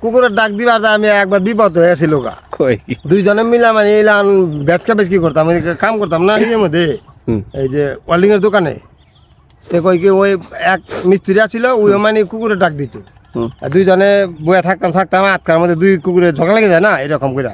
কুকুরের ডাক দিবার আমি একবার বিপদ হয়েছিল গা দুইজনে মিলা মানে এলাম বেচকা বেচকি করতাম কাম করতাম না ইয়ের মধ্যে এই যে ওয়েল্ডিং এর দোকানে কই কি ওই এক মিস্ত্রি আছিল ওই মানে কুকুরের ডাক দিত দুইজনে বয়ে থাকতাম আটকার মধ্যে দুই কুকুরে ঝগড়া লেগে যায় না এরকম করে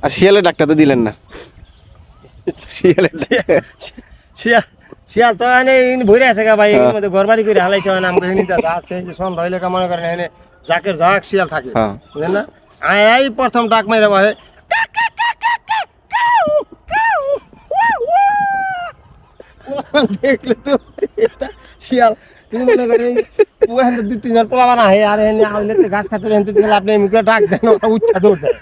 আর শিয়ালের ডাকটা তো দিলেন না শিয়ালের শিয়াল তো এনে ভরে আছে গা ভাই এর মধ্যে ঘর বাড়ি করে হালাইছে আমাকে নিতে আছে যে সন্ধ্যা হইলে মনে করেন এনে জাকের জাক শিয়াল থাকে বুঝলেন না এই প্রথম ডাক মাইরা ভাই দেখলে তো শিয়াল তুমি মনে করেন ওখান থেকে 2-3 পোলা বানা হে আর এনে আউলে ঘাস খাতে জানতে দিলে আপনি এমনি করে ডাক দেন ওটা উচ্চা দৌড় দেয়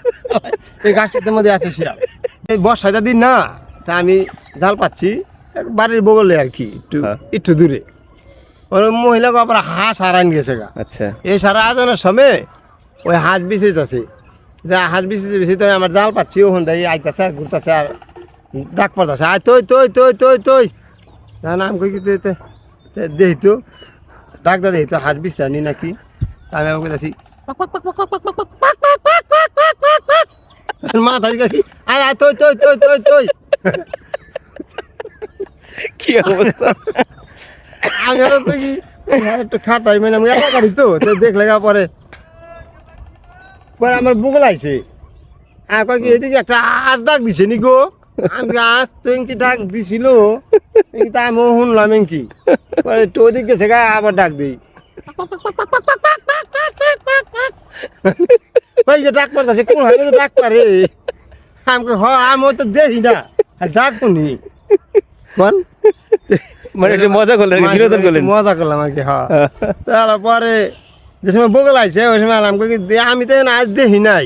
এই গাছটার মধ্যে আছে শিয়াল এই বর্ষাটা দিন না তা আমি জাল পাচ্ছি বাড়ির বগলে আর কি একটু দূরে ওই মহিলাকে আবার হাঁস হারান গেছে গা আচ্ছা এই সারা আজনের সময় ওই হাঁস বিচিত আছে হাঁস বিচিত আমার জাল পাচ্ছি ওখান থেকে আইতাছে আর ঘুরতেছে আর ডাক পড়তেছে আয় তুই না আমি কই কি দেখি তো ডাকটা দেখি তো হাঁস বিচটা নি নাকি আমি আমাকে দেখি মা তাই কি আয় আয় তুই কি অবস্থা আমি কি একটু খাটাই মানে আমি একা গাড়ি তো দেখলে পরে পরে আমার বুকল আইছে আর কয় কি এদিকে একটা আজ ডাক দিছে নি গো আমি আজ তুই কি ডাক দিছিল তা আমি শুনলাম কি একটু ওদিক গেছে গা আবার ডাক দিই ওই যে ডাক পারতেছে কোন হয় তো ডাক পারে আমাকে আমি তো দেখি না ডাক শুনি কোন মানে একটু মজা করলেন বিনোদন করলেন মজা করলাম আর কি হ্যাঁ তারপরে যে সময় বগল আইছে ওই সময় আমি তো আজ দেখি নাই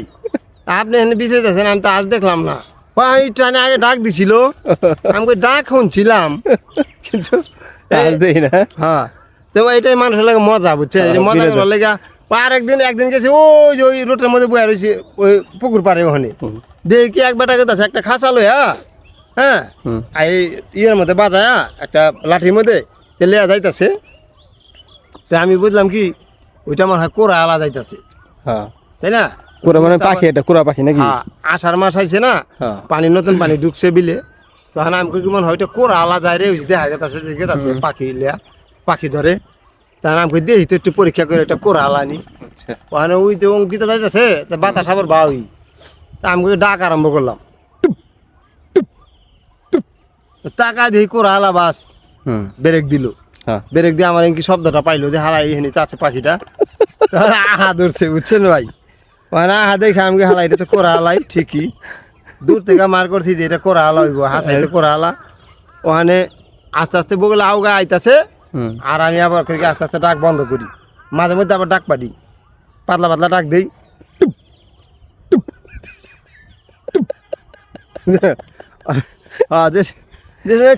আপনি এখানে বিষয় আছেন আমি তো আজ দেখলাম না ওই ট্রেনে আগে ডাক দিছিল আমাকে ডাক শুনছিলাম কিন্তু দেখি না হ্যাঁ তো এটাই মানুষের লাগে মজা বুঝছে মজা করার লেগা আর একদিন গেছে ওই যে ওই রোডের মধ্যে বয়ে রয়েছে ওই পুকুর পাড়ে ওখানে দেখি এক বেটা গেছে একটা খাঁচা লইয়া হ্যাঁ এই ইয়ের মধ্যে বাজায় একটা লাঠির মধ্যে লেয়া যাইতেছে তো আমি বুঝলাম কি ওইটা মনে হয় কোরা আলা যাইতেছে তাই না কোরা মানে পাখি এটা কোরা পাখি নাকি আষাঢ় মাস আইছে না পানি নতুন পানি ঢুকছে বিলে তখন আমি কি মনে হয় কোরা আলা যায় রে দেখা গেছে পাখি লেয়া পাখি ধরে তার আমাকে দেখি তো একটু পরীক্ষা করে একটা কোরা আলা নি ওখানে ওই তো অঙ্কিতা যাইতেছে বাতাস আবার বাউই তা আমি ডাক আরম্ভ করলাম টাকা দিয়ে কোরা হালা বাস ব্রেক দিল ব্রেক দিয়ে আমার কি শব্দটা পাইলো যে হালাই এখানে আছে পাখিটা আহা ধরছে বুঝছেন ভাই মানে আহা দেখে আমি হালা এটা তো কোরা হালাই ঠিকই দূর থেকে মার করছি যে এটা কোরা হালা হইব হাসাইতে কোরা হালা ওখানে আস্তে আস্তে বগলে আউগা আইতাছে আর আমি আবার আস্তে আস্তে ডাক বন্ধ করি মাঝে মধ্যে আবার ডাক পারি পাতলা পাতলা ডাক দিই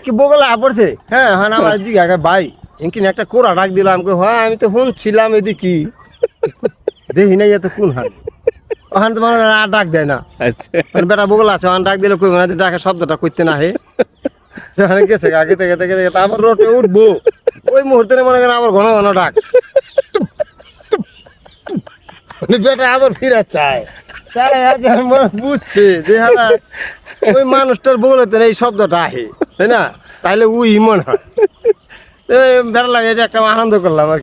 কি বগলে পড়ছে হ্যাঁ হ্যাঁ আমার দিকে ভাই এমকিন একটা কোরা ডাক দিলাম হ্যাঁ আমি তো শুনছিলাম এদিকে দেখি নাই এত কোন হান ওখানে তো মানে আর ডাক দেয় না বেটা বগল আছে ওখানে ডাক দিলে কই মানে ডাকের শব্দটা করতে না হে সেখানে গেছে আগে থেকে তারপর রোডে উঠবো ওই মুহূর্তে মনে করেন আবার ঘন ঘন ডাক বেটা আবার ফিরে চায় তারা বুঝছে যে হ্যাঁ ওই মানুষটার বগলেতে এই শব্দটা আহে তাই না তাইলে ওই মনে হয় বেড়া লাগে এটা একটা আনন্দ করলাম আর